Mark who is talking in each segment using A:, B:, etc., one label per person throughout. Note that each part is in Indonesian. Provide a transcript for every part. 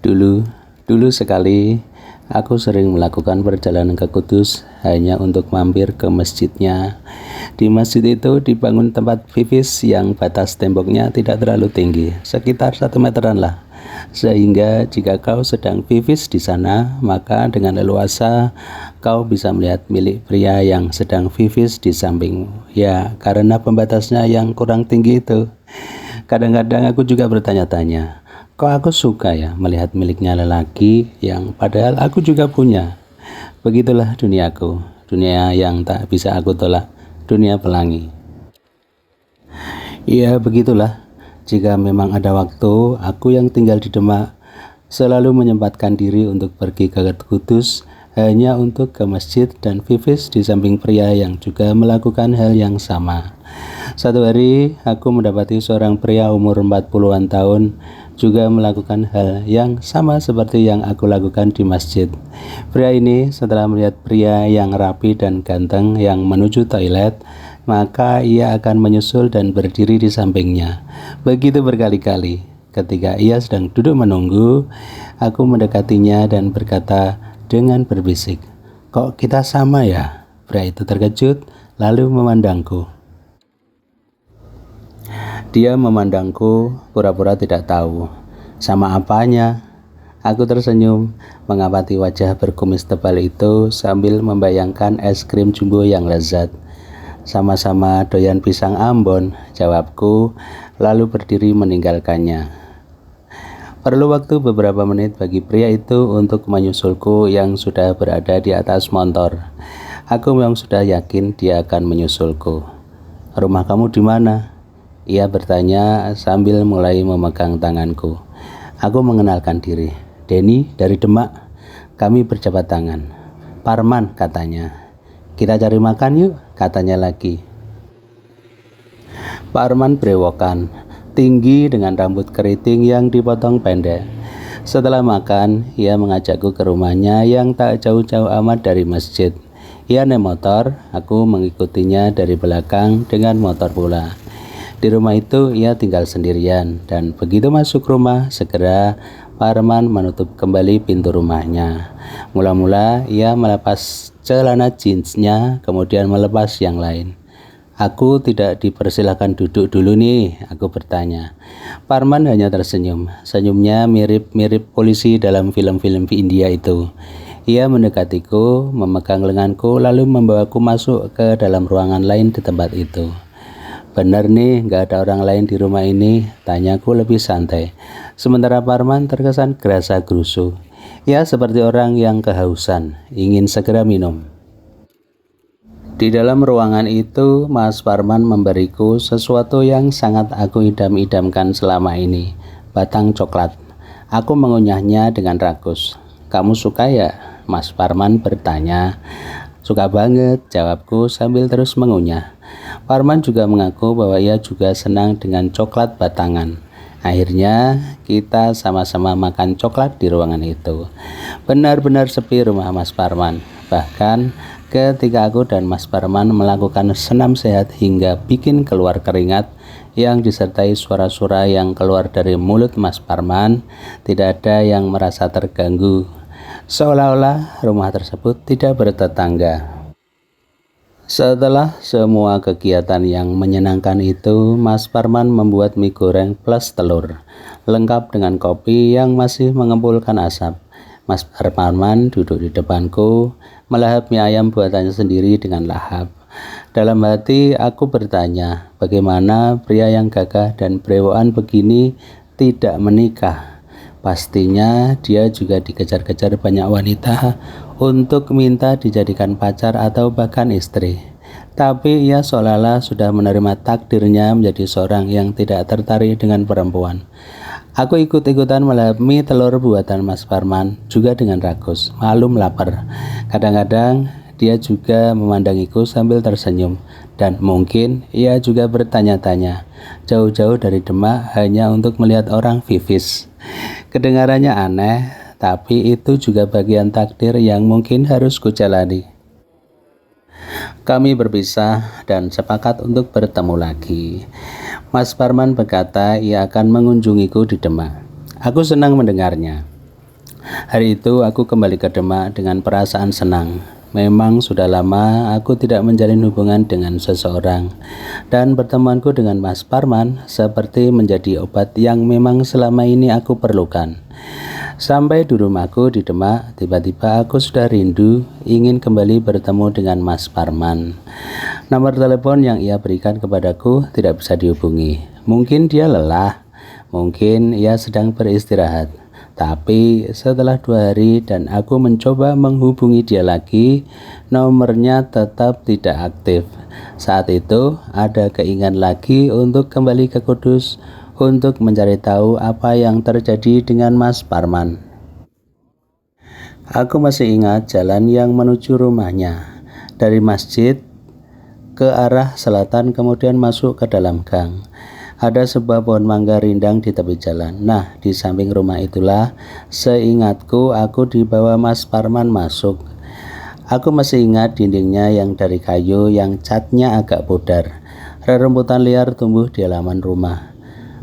A: Dulu, dulu sekali, aku sering melakukan perjalanan ke Kudus hanya untuk mampir ke masjidnya. Di masjid itu dibangun tempat pipis yang batas temboknya tidak terlalu tinggi, sekitar 1 meteran lah. Sehingga jika kau sedang pipis di sana, maka dengan leluasa kau bisa melihat milik pria yang sedang pipis di sampingmu. Ya, karena pembatasnya yang kurang tinggi itu. Kadang-kadang aku juga bertanya-tanya, kok aku suka ya melihat miliknya lelaki yang padahal aku juga punya. Begitulah duniaku, dunia yang tak bisa aku tolak, dunia pelangi. Ya begitulah, jika memang ada waktu, aku yang tinggal di Demak selalu menyempatkan diri untuk pergi ke Kudus hanya untuk ke masjid dan pipis di samping pria yang juga melakukan hal yang sama. Satu hari, aku mendapati seorang pria umur 40-an tahun juga melakukan hal yang sama seperti yang aku lakukan di masjid. Pria ini setelah melihat pria yang rapi dan ganteng yang menuju toilet, maka ia akan menyusul dan berdiri di sampingnya. Begitu berkali-kali. Ketika ia sedang duduk menunggu, aku mendekatinya dan berkata dengan berbisik, "Kok kita sama ya?" Pria itu terkejut lalu memandangku. Dia memandangku pura-pura tidak tahu. Sama apanya? Aku tersenyum mengamati wajah berkumis tebal itu sambil membayangkan es krim jumbo yang lezat. Sama-sama doyan pisang Ambon, jawabku, lalu berdiri meninggalkannya. Perlu waktu beberapa menit bagi pria itu untuk menyusulku yang sudah berada di atas motor. Aku memang sudah yakin dia akan menyusulku. "Rumah kamu di mana?" Ia bertanya sambil mulai memegang tanganku. Aku mengenalkan diri. "Denny dari Demak." Kami berjabat tangan. "Parman," katanya. "Kita cari makan yuk," katanya lagi. Parman brewokan, tinggi dengan rambut keriting yang dipotong pendek. Setelah makan, ia mengajakku ke rumahnya yang tak jauh-jauh amat dari masjid. Ia naik motor, aku mengikutinya dari belakang dengan motor pula. Di rumah itu ia tinggal sendirian dan begitu masuk rumah segera Parman menutup kembali pintu rumahnya. Mula-mula ia melepas celana jeansnya kemudian melepas yang lain. "Aku tidak dipersilakan duduk dulu nih," aku bertanya. Parman hanya tersenyum. Senyumnya mirip-mirip polisi dalam film-film India itu. Ia mendekatiku, memegang lenganku lalu membawaku masuk ke dalam ruangan lain di tempat itu. "Benar nih, gak ada orang lain di rumah ini?" tanyaku lebih santai. Sementara Parman terkesan gerasa-gerusu. Ya seperti orang yang kehausan, ingin segera minum. Di dalam ruangan itu, Mas Parman memberiku sesuatu yang sangat aku idam-idamkan selama ini, batang coklat. Aku mengunyahnya dengan ragus. "Kamu suka ya?" Mas Parman bertanya. "Suka banget," jawabku sambil terus mengunyah. Parman juga mengaku bahwa ia juga senang dengan coklat batangan. Akhirnya kita sama-sama makan coklat di ruangan itu. Benar-benar sepi rumah Mas Parman. Bahkan ketika aku dan Mas Parman melakukan senam sehat hingga bikin keluar keringat yang disertai suara-suara yang keluar dari mulut Mas Parman, tidak ada yang merasa terganggu. Seolah-olah rumah tersebut tidak bertetangga. Setelah semua kegiatan yang menyenangkan itu, Mas Parman membuat mie goreng plus telur, lengkap dengan kopi yang masih mengepulkan asap. Mas Parman duduk di depanku, melahap mie ayam buatannya sendiri dengan lahap. Dalam hati aku bertanya, bagaimana pria yang gagah dan brewokan begini tidak menikah? Pastinya dia juga dikejar-kejar banyak wanita untuk minta dijadikan pacar atau bahkan istri. Tapi ia seolah-olah sudah menerima takdirnya menjadi seorang yang tidak tertarik dengan perempuan. Aku ikut-ikutan melahap mie telur buatan Mas Parman juga dengan ragus, malum lapar. Kadang-kadang dia juga memandangiku sambil tersenyum. Dan mungkin ia juga bertanya-tanya, jauh-jauh dari Demak hanya untuk melihat orang pipis. Kedengarannya aneh, tapi itu juga bagian takdir yang mungkin harus kujalani. Kami berpisah dan sepakat untuk bertemu lagi. Mas Parman berkata ia akan mengunjungiku di Demak. Aku senang mendengarnya. Hari itu aku kembali ke Demak dengan perasaan senang. Memang sudah lama aku tidak menjalin hubungan dengan seseorang, dan pertemuanku dengan Mas Parman seperti menjadi obat yang memang selama ini aku perlukan. Sampai di rumahku di Demak, tiba-tiba aku sudah rindu ingin kembali bertemu dengan Mas Parman. Nomor telepon yang ia berikan kepadaku tidak bisa dihubungi. Mungkin dia lelah, mungkin ia sedang beristirahat. Tapi setelah 2 hari dan aku mencoba menghubungi dia lagi, nomornya tetap tidak aktif. Saat itu ada keinginan lagi untuk kembali ke Kudus untuk mencari tahu apa yang terjadi dengan Mas Parman. Aku masih ingat jalan yang menuju rumahnya. Dari masjid ke arah selatan kemudian masuk ke dalam gang. Ada sebuah pohon mangga rindang di tepi jalan. Nah, di samping rumah itulah seingatku aku dibawa Mas Parman masuk. Aku masih ingat dindingnya yang dari kayu yang catnya agak pudar. Rerumputan liar tumbuh di halaman rumah.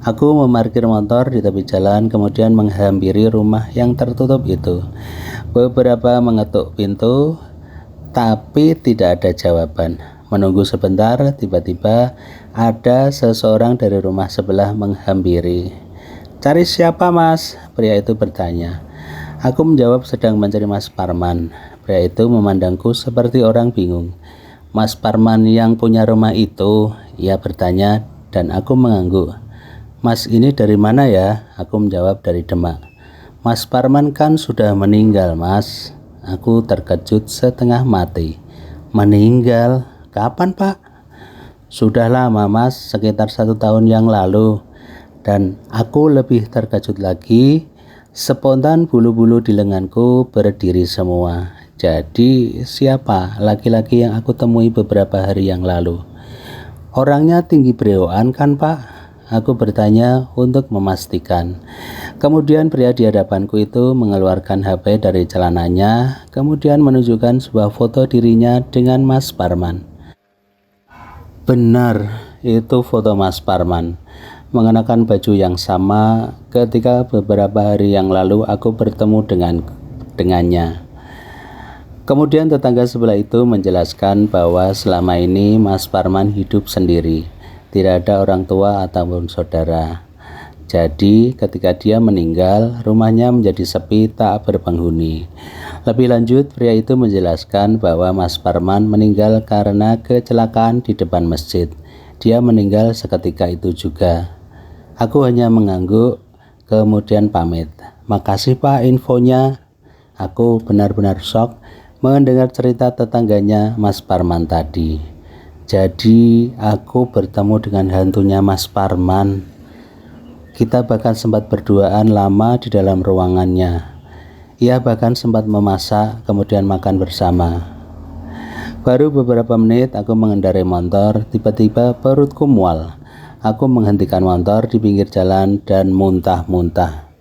A: Aku memarkir motor di tepi jalan kemudian menghampiri rumah yang tertutup itu. Beberapa mengetuk pintu tapi tidak ada jawaban. Menunggu sebentar, tiba-tiba ada seseorang dari rumah sebelah menghampiri. "Cari siapa, Mas?" Pria itu bertanya. Aku menjawab sedang mencari Mas Parman. Pria itu memandangku seperti orang bingung. "Mas Parman yang punya rumah itu?" Ia bertanya dan aku mengangguk. "Mas ini dari mana ya?" Aku menjawab dari Demak. "Mas Parman kan sudah meninggal, Mas." Aku terkejut setengah mati. "Meninggal? Kapan, Pak?" "Sudah lama, Mas, sekitar 1 tahun yang lalu." Dan aku lebih terkejut lagi, spontan bulu-bulu di lenganku berdiri semua. Jadi siapa laki-laki yang aku temui beberapa hari yang lalu? "Orangnya tinggi brewokan kan, Pak?" Aku bertanya untuk memastikan. Kemudian pria di hadapanku itu mengeluarkan HP dari celananya, kemudian menunjukkan sebuah foto dirinya dengan Mas Parman. Benar, itu foto Mas Parman, mengenakan baju yang sama ketika beberapa hari yang lalu aku bertemu dengannya. Kemudian tetangga sebelah itu menjelaskan bahwa selama ini Mas Parman hidup sendiri, tidak ada orang tua ataupun saudara. Jadi ketika dia meninggal, rumahnya menjadi sepi tak berpenghuni. Lebih lanjut, pria itu menjelaskan bahwa Mas Parman meninggal karena kecelakaan di depan masjid. Dia meninggal seketika itu juga. Aku hanya mengangguk, kemudian pamit. "Makasih, Pak, infonya." Aku benar-benar shock mendengar cerita tetangganya Mas Parman tadi. Jadi aku bertemu dengan hantunya Mas Parman. Kita bahkan sempat berduaan lama di dalam ruangannya. Ia bahkan sempat memasak, kemudian makan bersama. Baru beberapa menit aku mengendarai motor, tiba-tiba perutku mual. Aku menghentikan motor di pinggir jalan dan muntah-muntah.